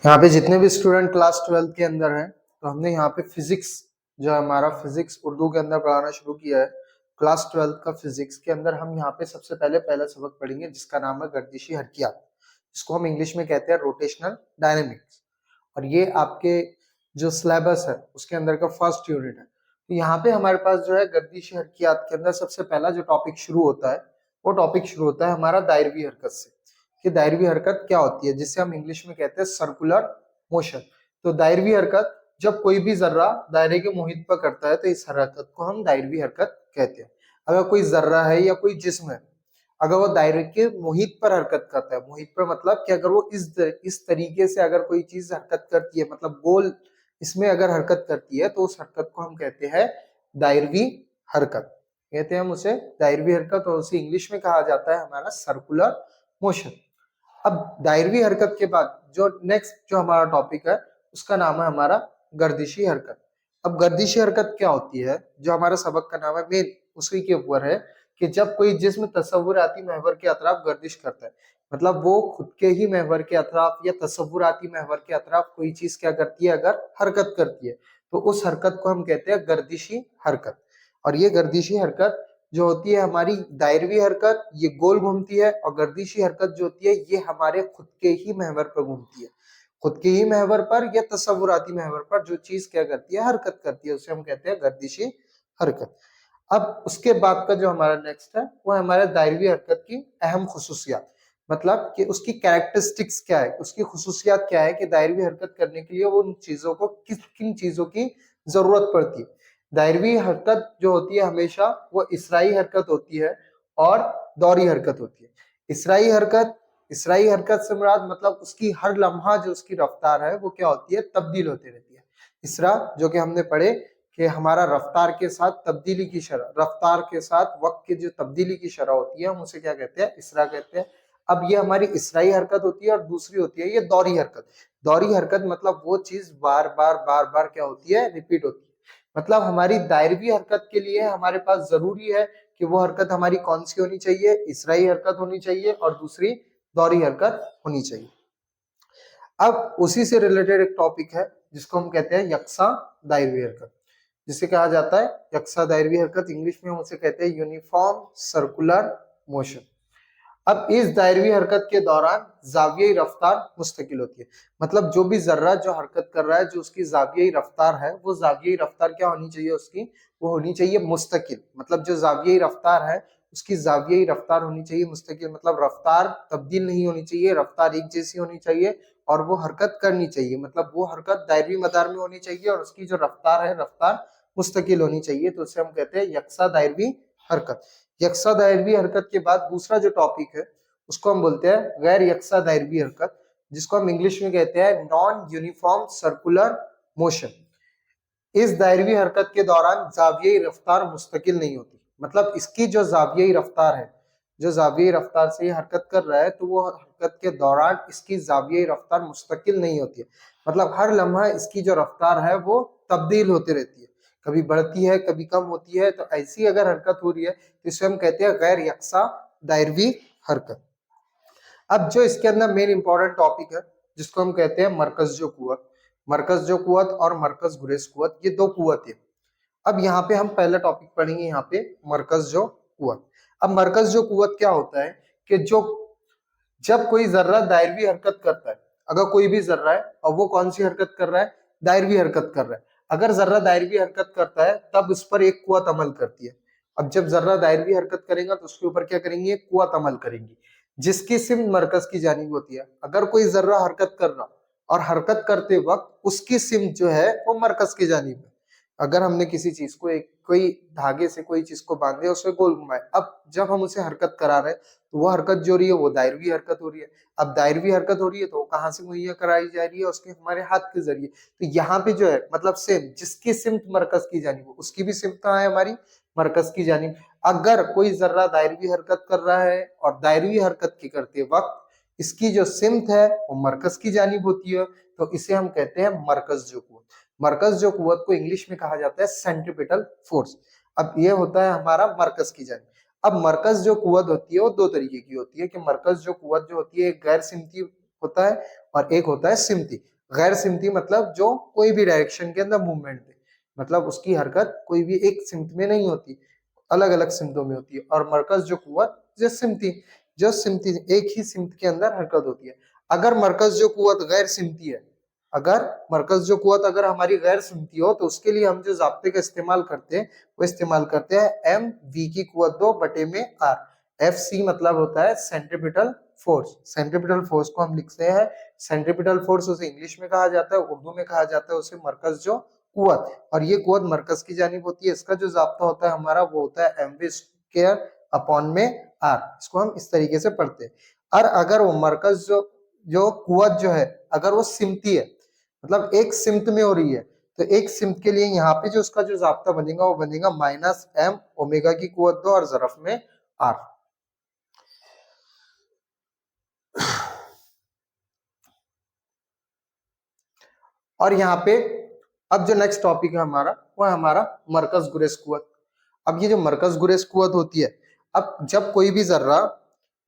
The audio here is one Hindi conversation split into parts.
यहाँ पे जितने भी स्टूडेंट क्लास 12 के अंदर हैं, तो हमने यहाँ पे फिजिक्स जो हमारा फिजिक्स उर्दू के अंदर पढ़ाना शुरू किया है। क्लास 12 का फिजिक्स के अंदर हम यहाँ पे सबसे पहले पहला सबक पढ़ेंगे जिसका नाम है गर्दिशी हरकियात, जिसको हम इंग्लिश में कहते हैं रोटेशनल डायनेमिक्स। और ये आपके जो सिलेबस है उसके अंदर का फर्स्ट यूनिट है। तो यहाँ पे हमारे पास जो है गर्दिशी हरकियात के अंदर सबसे पहला जो टॉपिक शुरू होता है वो टॉपिक शुरू होता है हमारा दायरवी हरकत से, कि दायरवी हरकत क्या होती है, जिसे हम इंग्लिश में कहते हैं सर्कुलर मोशन। तो दायरवी हरकत जब कोई भी जर्रा दायरे के मुहित पर करता है तो इस हरकत को हम दायरवी हरकत कहते हैं। अगर कोई जर्रा है या कोई जिस्म है, अगर वो दायरे के मुहित पर हरकत करता है, मुहित पर मतलब कि अगर वो इस तरीके से अगर कोई चीज हरकत करती है, मतलब गोल इसमें अगर हरकत करती है, तो उस हरकत को हम कहते हैं दायरवी हरकत, कहते हैं हम उसे दायरवी हरकत, और उसे इंग्लिश में कहा जाता है हमारा सर्कुलर मोशन। अब दायरवी हरकत के बाद जो नेक्स्ट जो हमारा टॉपिक है उसका नाम है हमारा गर्दिशी हरकत। अब गर्दिशी हरकत क्या होती है, जो हमारा सबक का नाम है मेन उसी के ऊपर है, कि जब कोई जिस्म तसव्वुराती महवर के अतराफ गर्दिश करता है, मतलब वो खुद के ही महवर के अतराफ या तसव्वुराती महवर के अतराफ कोई चीज क्या करती है, अगर हरकत करती है, तो उस हरकत को हम कहते हैं गर्दिशी हरकत। और ये गर्दिशी हरकत जो होती है हमारी दायरवी हरकत, ये गोल घूमती है, और गर्दिशी हरकत जो होती है ये हमारे खुद के ही महवर पर घूमती है। खुद के ही महवर पर या तसव्वुराती महवर पर जो चीज क्या करती है, हरकत करती है, उसे हम कहते हैं गर्दिशी हरकत। अब उसके बाद का जो हमारा नेक्स्ट है वो है हमारे दायरवी हरकत की अहम खुसूसियात, मतलब कि उसकी कैरेक्टरिस्टिक्स क्या है, उसकी खुसूसियात क्या है, कि दायरवी हरकत करने के लिए वो उन चीजों को किन चीजों की जरूरत पड़ती है। दायरवी हरकत जो होती है हमेशा वो इसराई हरकत होती है और दौरी हरकत होती है। इसराई हरकत से मुराद मतलब उसकी हर लम्हा जो उसकी रफ्तार है वो क्या होती है, तब्दील होती रहती है। इसरा जो कि हमने पढ़े कि हमारा रफ्तार के साथ तब्दीली की शरह, रफ्तार के साथ वक्त की जो तब्दीली की शरह होती है हम उसे क्या कहते हैं, इसरा कहते हैं। अब ये हमारी इसराई हरकत होती है, और दूसरी होती है ये दौरी हरकत। दौरी हरकत मतलब वो चीज बार बार क्या होती है, रिपीट होती है। मतलब हमारी दायरवी हरकत के लिए हमारे पास जरूरी है कि वो हरकत हमारी कौन सी होनी चाहिए, इसराई हरकत होनी चाहिए, और दूसरी दौरी हरकत होनी चाहिए। अब उसी से रिलेटेड एक टॉपिक है जिसको हम कहते हैं यक्सा दायरवी हरकत, जिसे कहा जाता है यक्सा दायरवी हरकत, इंग्लिश में हम उसे कहते हैं यूनिफॉर्म सर्कुलर मोशन। अब इस दायरवी हरकत के दौरान जावियाई रफ्तार मुस्तकिल होती है, मतलब जो भी जर्रा जो हरकत कर रहा है, जो उसकी जावियाई रफ्तार है, वो जावियाई रफ्तार क्या होनी चाहिए उसकी, वो होनी चाहिए मुस्तकिल। मतलब जो जावियाई रफ्तार है उसकी जावियाई रफ्तार होनी चाहिए मुस्तकिल, मतलब रफ्तार तब्दील नहीं होनी चाहिए, रफ्तार एक जैसी होनी चाहिए, और वो हरकत करनी चाहिए, मतलब वो हरकत दायरवी मदार में होनी चाहिए, और उसकी जो रफ्तार है रफ्तार मुस्तकिल होनी चाहिए, तो उसे हम कहते हैं यक्सा दायरवी हरकत। यक्सा दायरवी हरकत के बाद दूसरा जो टॉपिक है उसको हम बोलते हैं गैर यक्सा दायरवी हरकत, जिसको हम इंग्लिश में कहते हैं नॉन यूनिफॉर्म सर्कुलर मोशन। इस दायरवी हरकत के दौरान जावियाई रफ्तार मुस्तकिल नहीं होती, मतलब इसकी जो जावियाई रफ्तार है, जो जावियाई रफ्तार से ये हरकत कर रहा है, तो वो हरकत के दौरान इसकी जावियाई रफ्तार मुस्तकिल नहीं होती है, मतलब हर लम्हा इसकी जो रफ्तार है वो तब्दील होती रहती है, कभी बढ़ती है कभी कम होती है। तो ऐसी अगर हरकत हो रही है तो इसे हम कहते हैं गैर यक्सा दायरवी हरकत। अब जो इसके अंदर मेन इंपॉर्टेंट टॉपिक है जिसको हम कहते हैं मरकज जो कुवत, मरकज जो कुवत और मरकज गुरेज कुवत, ये दो कुवत है। अब यहाँ पे हम पहला टॉपिक पढ़ेंगे यहाँ पे मरकज जो कुवत। अब मरकज जो कुवत क्या होता है, कि जो जब कोई जर्रा दायरवी हरकत करता है, अगर कोई भी जर्रा है और वो कौन सी हरकत कर रहा है, दायरवी हरकत कर रहा है, अगर जर्रा दायरवी हरकत करता है तब उस पर एक कुवत अमल करती है। अब जब जर्रा दायरवी हरकत करेगा तो उसके ऊपर क्या करेंगे, एक कुवत अमल करेंगी, जिसकी सिम मरकज की जानिब होती है। अगर कोई जर्रा हरकत कर रहा और हरकत करते वक्त उसकी सिम जो है वो मरकज की जानिब है। अगर हमने किसी चीज को एक कोई धागे से कोई चीज को बांधे उसमें गोल घुमाए, अब जब हम उसे हरकत करा रहे हैं तो वो हरकत जो रही है वो दायरवी हरकत हो रही है। अब दायरवी हरकत हो रही है तो वो कहाँ से मुहैया कराई जा रही है, उसके हमारे हाथ के जरिए। तो यहाँ पे जो है मतलब सेम जिसकी सिमत मरकज की जानिब, उसकी भी सिमत कहाँ है, हमारी मरकज की जानिब। अगर कोई जर्रा दायरवी हरकत कर रहा है और दायरवी हरकत के करते वक्त इसकी जो सिमत है वो मरकज की जानिब होती है, तो इसे हम कहते हैं मरकज जो कुवत। मरकज जो कुवत को इंग्लिश में कहा जाता है सेंट्रीपिटल फोर्स। अब ये होता है हमारा मरकज की जानिब। अब मरकज जो कुवत होती है वो दो तरीके की होती है, कि मरकज जो कुवत जो होती है एक गैर सिमती होता है और एक होता है सिमती। गैर सिमती मतलब जो कोई भी डायरेक्शन के अंदर मूवमेंट दे, मतलब उसकी हरकत कोई भी एक सिमत में नहीं होती, अलग अलग सिमतों में होती है। और मरकज जो कुव्वत जो सिमती एक ही सिमत के अंदर हरकत होती है। अगर मरकज जो कुव्वत गैर सिमती है, अगर मरकज जो कुव्वत अगर हमारी गैर सिमती हो, तो उसके लिए हम जो जाब्ते का इस्तेमाल करते हैं वो इस्तेमाल करते हैं एम वी की कुव्वत 2 बटे में आर। एफ सी मतलब होता है सेंट्रीपिटल फोर्स। सेंट्रीपिटल फोर्स को हम लिखते हैं, सेंट्रीपिटल फोर्स उसे इंग्लिश में कहा जाता है, उर्दू में कहा जाता है उसे मरकज जो कुव्वत, और ये कुव्वत मरकज की जानिब होती है। इसका जो जाब्ता होता है हमारा वो होता है एम वी स्क्वायर अपॉन में आर। इसको हम इस तरीके से पढ़ते हैं। और अगर वो मरकज जो कुव्वत जो है अगर वो सिमती है, मतलब एक सिमत में हो रही है, तो एक सिमत के लिए यहाँ पे जो उसका जो जाब्ता बनेगा वो बनेगा माइनस एम ओमेगा की कुव्वत 2 और ज़रफ में आर। और यहाँ पे अब जो नेक्स्ट टॉपिक है हमारा वो है हमारा मरकज गुरेज कुव्वत। अब ये जो मरकज गुरेज कुव्वत होती है, अब जब कोई भी जर्रा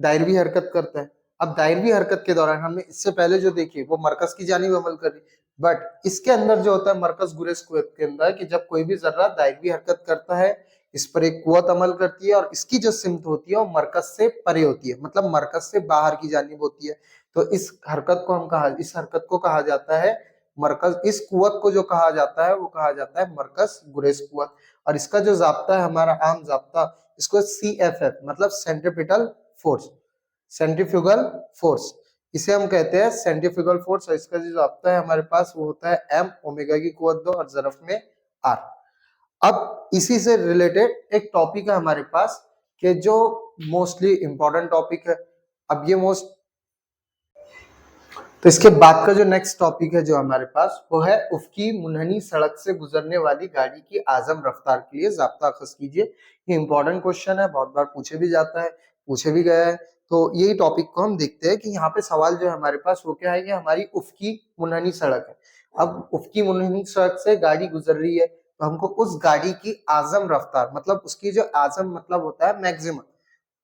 दायरवी हरकत करता है, अब दायरवी हरकत के दौरान हमने इससे पहले जो देखी वो मरकज की जानिब अमल करी, बट इसके अंदर जो होता है मरकज गुरेज कुव्वत के अंदर कि जब कोई भी जर्रा दायरवी हरकत करता है, इस पर एक कुव्वत अमल करती है और इसकी जो सिमत होती है वो मरकज से परे होती है, मतलब मरकज से बाहर की जानिब होती है। तो इस हरकत को कहा जाता है मरकज, इस कुव्वत को जो कहा जाता है वो कहा जाता है मरकज गुरेज कुव्वत। और इसका जो जाब्ता है हमारा आम जाब्ता, इसको CFF मतलब सेंट्रीपिटल फोर्स, सेंट्रीफ्यूगल फोर्स, इसे हम कहते हैं सेंट्रीफ्यूगल फोर्स। और इसका जो जाब्ता है हमारे पास वो होता है एम ओमेगा की कुव्वत 2 और ज़रफ में आर। अब इसी से रिलेटेड एक टॉपिक है हमारे पास कि जो मोस्टली इंपॉर्टेंट टॉपिक है। अब ये मोस्ट तो इसके बाद का जो नेक्स्ट टॉपिक है जो हमारे पास वो है उफ़की मुनहनी सड़क से गुजरने वाली गाड़ी की आजम रफ्तार के लिए जाब्ता अखज़ कीजिए। ये इंपॉर्टेंट क्वेश्चन है, बहुत बार पूछे भी जाता है, पूछे भी गया है। तो यही टॉपिक को हम देखते हैं कि यहाँ पे सवाल जो है हमारे पास वो क्या है कि हमारी उफ़की मुनहनी सड़क है। अब उफ़की मुनहनी सड़क से गाड़ी गुजर रही है, तो हमको उस गाड़ी की आजम रफ्तार मतलब उसकी जो आजम मतलब होता है मैक्सिमम,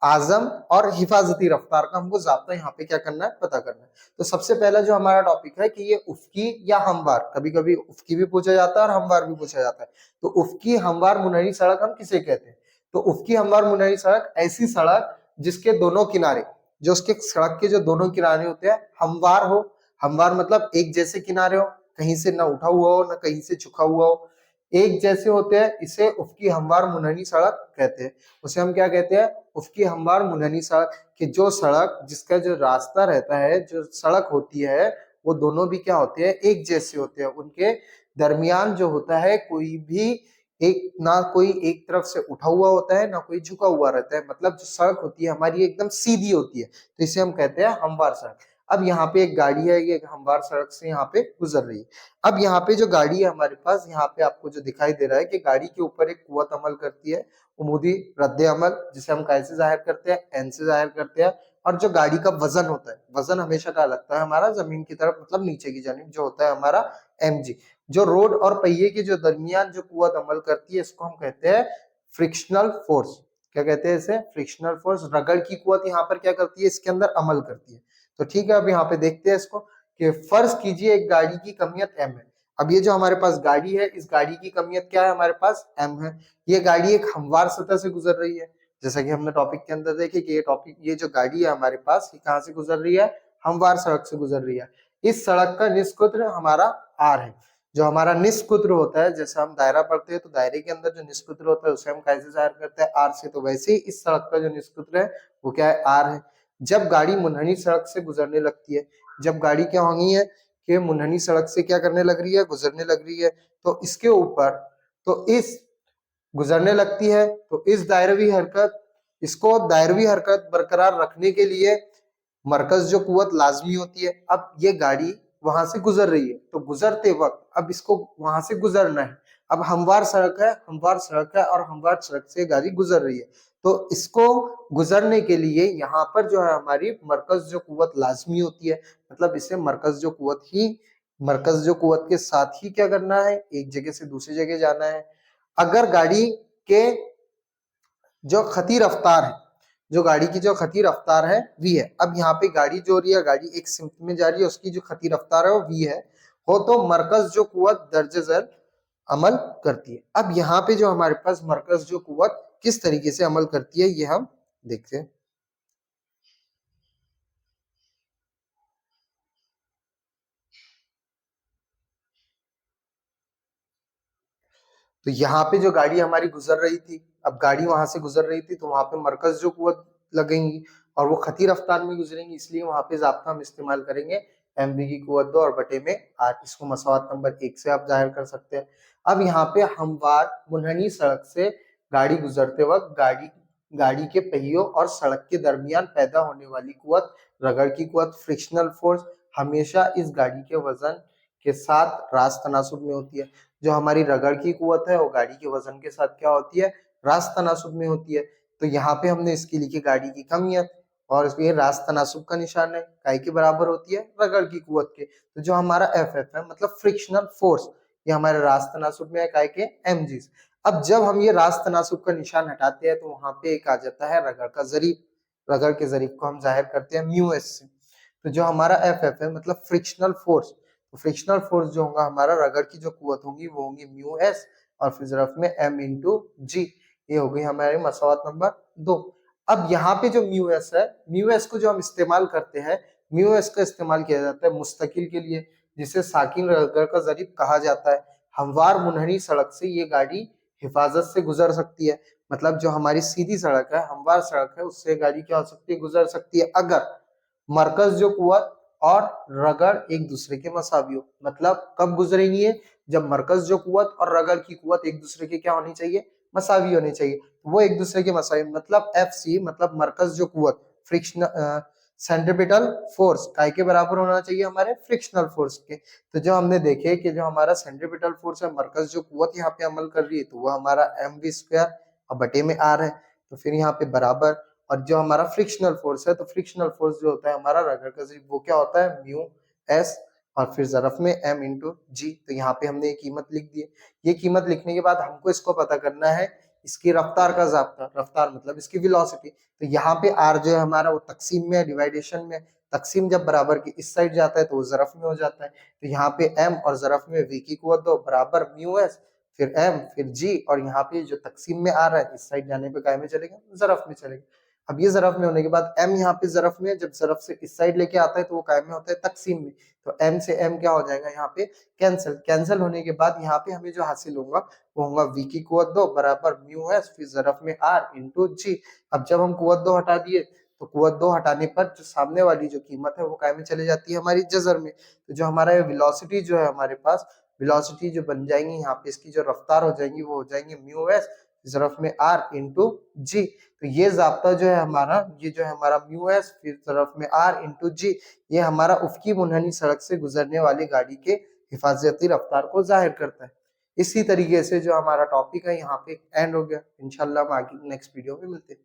आजम और हिफाजती रफ्तार का हमको जाब्ता यहाँ पे क्या करना है, पता करना है। तो सबसे पहला जो हमारा टॉपिक है कि ये उफ़की या हमवार, कभी कभी उफ़की भी पूछा जाता है और हमवार भी पूछा जाता है। तो उफ़की हमवार मुनहनी सड़क हम किसे कहते हैं? तो उफ़की हमवार मुनहनी सड़क ऐसी सड़क जिसके दोनों किनारे, जो उसके सड़क के जो दोनों किनारे होते हैं हमवार हो। हमवार मतलब एक जैसे किनारे हो, कहीं से ना उठा हुआ हो ना कहीं से झुका हुआ हो, एक जैसे होते हैं, इसे उफ़की हमवार मुनहनी सड़क कहते हैं। उसे हम क्या कहते हैं? उफ़की हमवार मुनहनी सड़क। कि जो सड़क जिसका जो रास्ता रहता है, जो सड़क होती है, वो दोनों भी क्या होते हैं, एक जैसे होते हैं। उनके दरमियान जो होता है कोई भी एक ना कोई एक तरफ से उठा हुआ होता है ना कोई झुका हुआ रहता है, मतलब जो सड़क होती है हमारी एकदम सीधी होती है, तो इसे हम कहते हैं हमवार सड़क। अब यहाँ पे एक गाड़ी है, ये हमवार सड़क से यहाँ पे गुजर रही है। अब यहाँ पे जो गाड़ी है हमारे पास, यहाँ पे आपको जो दिखाई दे रहा है कि गाड़ी के ऊपर एक कुव्वत अमल करती है, उमूदी रद्द अमल, जिसे हम कैसे जाहिर करते हैं, एन से जाहिर करते हैं। और जो गाड़ी का वजन होता है, वजन हमेशा क्या लगता है हमारा जमीन की तरफ, मतलब नीचे की जानिब, जो होता है हमारा mg। जो रोड और पहिए के जो दरमियान जो कुव्वत अमल करती है, इसको हम कहते हैं फ्रिक्शनल फोर्स। क्या कहते हैं इसे? Frictional force. रगड़ की कुव्वत यहाँ पर क्या करती है, इसके अंदर अमल करती है। तो ठीक है, अब यहाँ पे देखते हैं इसको कि फर्ज कीजिए एक गाड़ी की कमियत m है। अब ये जो हमारे पास गाड़ी है, इस गाड़ी की कमियत क्या है, हमारे पास m है। ये गाड़ी एक हमवार सतह से गुजर रही है, जैसा कि हमने टॉपिक के अंदर देखे कि ये जो गाड़ी है हमारे पास, ये कहाँ से गुजर रही है, हमवार सड़क से गुजर रही है। इस सड़क का निष्कुत्र हमारा r है। जो हमारा निष्कुत्र होता है, जैसे हम दायरा पढ़ते हैं तो दायरे के अंदर जो निष्कुत्र होता है उसे हम कैसे जाहिर करते हैं, r से, तो वैसे ही इस सड़क का जो निष्कुत्र है वो क्या है, r है। जब गाड़ी मुनहनी सड़क से गुजरने लगती है, जब गाड़ी क्या होनी है कि मुनहनी सड़क से क्या करने लग रही है, गुजरने लग रही है, तो इसके ऊपर, तो इस गुजरने लगती है, तो इस दायरवी हरकत, इसको दायरवी हरकत बरकरार रखने के लिए मरकज जो कुव्वत लाजमी होती है। अब ये गाड़ी वहां से गुजर रही है, तो गुजरते वक्त अब इसको वहां से गुजरना है। अब हमवार सड़क है, हमवार सड़क है और हमवार सड़क से गाड़ी गुजर रही है, तो इसको गुजरने के लिए यहाँ पर जो है हमारी मरकज जो कुव्वत लाजमी होती है, मतलब इसे मरकज जो कुव्वत के साथ ही क्या करना है, एक जगह से दूसरी जगह जाना है। अगर गाड़ी के जो खती रफ्तार है, जो गाड़ी की जो खती रफ्तार है v है। अब यहाँ पे गाड़ी जो हो रही है, गाड़ी एक सिमत में जा रही है, उसकी जो खती रफ्तार है वो v है, हो तो मरकज जो कुव्वत दर्जे झैल अमल करती है। अब यहाँ पे जो हमारे पास मरकज जो कुव्वत किस तरीके से अमल करती है ये हम देखते हैं। तो यहाँ पे जो गाड़ी हमारी गुजर रही थी, अब गाड़ी वहां से गुजर रही थी तो वहां पे मरकज जो कुव्वत लगेंगी और वो खती रफ्तार में गुजरेंगी, इसलिए वहां पे ज़ाब्ता हम इस्तेमाल करेंगे mv की कुव्वत 2 और बटे में r। इसको मसवात नंबर 1 से आप जाहिर कर सकते हैं। अब यहाँ पे हमवार मुनहनी सड़क से गाड़ी गुजरते वक्त गाड़ी के पहियों और सड़क के दरमियान पैदा होने वाली कुव्वत, रगड़ की कुव्वत, फ्रिक्शनल फोर्स हमेशा इस गाड़ी के वजन के साथ रास्त तनासुब में होती है। जो हमारी रगड़ की कुव्वत है वो गाड़ी के वजन के साथ क्या होती है, रास्त तनासुब में होती है। तो यहाँ पे हमने इसकी लिखी गाड़ी की कमियत और इसमें रास्त तनासुब का निशान है, काय के बराबर होती है, रगड़ की कुव्वत के। तो जो हमारा एफ एफ है मतलब फ्रिक्शनल फोर्स, ये हमारे रास्त तनासुब में है काय के एम जी। अब जब हम ये रास्त तनासुब का निशान हटाते हैं तो वहां पे एक आ जाता है रगड़ का जरीब। रगड़ के जरीब को हम जाहिर करते हैं म्यू एस से। तो जो हमारा एफ एफ है मतलब फ्रिक्शनल फोर्स, तो फ्रिक्शनल फोर्स जो होगा हमारा, रगड़ की जो कुव्वत होगी वो होगी म्यू एस और फिर ज़रफ़ में m इंटू जी। ये हो गई हमारे मसवात नंबर 2। अब यहाँ पे जो म्यू एस है, म्यू एस को जो हम इस्तेमाल करते हैं, म्यू एस का इस्तेमाल किया जाता है मुस्तकिल के लिए, जिसे साकिन रगड़ का जरीब कहा जाता है। हमवार मुनहनी सड़क से ये गाड़ी हिफाजत से गुजर सकती है, मतलब जो हमारी सीधी सड़क है, हमवार सड़क है, उससे गाड़ी क्या हो सकती है, गुजर सकती है, अगर मरकज जो कुव्वत और रगड़ एक दूसरे के मसावी हो। मतलब कब गुजरेंगी ये, जब मरकज जो कुव्वत और रगड़ की कुव्वत एक दूसरे के क्या होनी चाहिए, मसावी होनी चाहिए। वो एक दूसरे के मसावी मतलब एफ सी मतलब मरकज जो कुव्वत फ्रिक्शन सेंट्रीपिटल फोर्स काय के बराबर होना चाहिए, हमारे फ्रिक्शनल फोर्स के। तो जो हमने देखे कि जो हमारा सेंट्रीपिटल फोर्स है, मरकज जो कुव्वत यहाँ पे अमल कर रही है, तो वो हमारा एम वी स्क्वायर और बटे में आर है। तो फिर यहाँ पे बराबर, और जो हमारा फ्रिक्शनल फोर्स है, तो फ्रिक्शनल फोर्स जो होता है हमारा रगड़ का जरीब, वो क्या होता है, म्यू एस और फिर ज़रफ़ में m इंटू जी। तो यहाँ पे हमने ये कीमत लिख दी है। ये कीमत लिखने के बाद हमको इसको पता करना है इसकी रफ्तार का ज़ाब्ता, रफ्तार मतलब इसकी वेलोसिटी। तो यहाँ पे r जो है हमारा वो तकसीम में है, डिवाइडेशन में। तकसीम जब बराबर की इस साइड जाता है तो वो ज़रफ़ में हो जाता है। तो यहाँ पे m और ज़रफ़ में v की कुव्वत 2 बराबर म्यू एस फिर m फिर g, और यहाँ पे जो तकसीम में आ रहा है इस साइड जाने पे काय में चलेगा, ज़रफ़ में चलेगा। अब ये ज़रफ़ में होने के बाद m यहाँ पे ज़रफ़ में, जब ज़रफ़ से इस साइड लेके आता है तो वो काय में होता है, तकसीम में। तो m से m क्या हो जाएगा यहाँ पे, कैंसिल होने के बाद यहाँ पे हमें जो हासिल होगा वो होगा v की कुव्वत 2 बराबर म्यू एस फिर ज़रफ़ में r इंटू जी। अब जब हम कुव्वत 2 हटा दिए तो कुव्वत 2 हटाने पर जो सामने वाली जो कीमत है वो काय में चली जाती है, हमारी जज़र में। तो जो हमारा वेलोसिटी जो है हमारे पास, वेलोसिटी जो बन जाएंगी यहाँ पे, इसकी जो रफ्तार हो जाएंगी वो हो जाएंगी म्यू एस ज़रफ़ में r इंटू जी। तो ये ज़ाब्ता जो है हमारा, ये जो है हमारा म्यू एस फिर ज़रफ़ में r इंटू जी, ये हमारा उफ़क़ी मुनहनी सड़क से गुजरने वाली गाड़ी के हिफाजती रफ्तार को जाहिर करता है। इसी तरीके से जो हमारा टॉपिक है यहाँ पे एंड हो गया। इंशाल्लाह हम आगे नेक्स्ट वीडियो में मिलते हैं।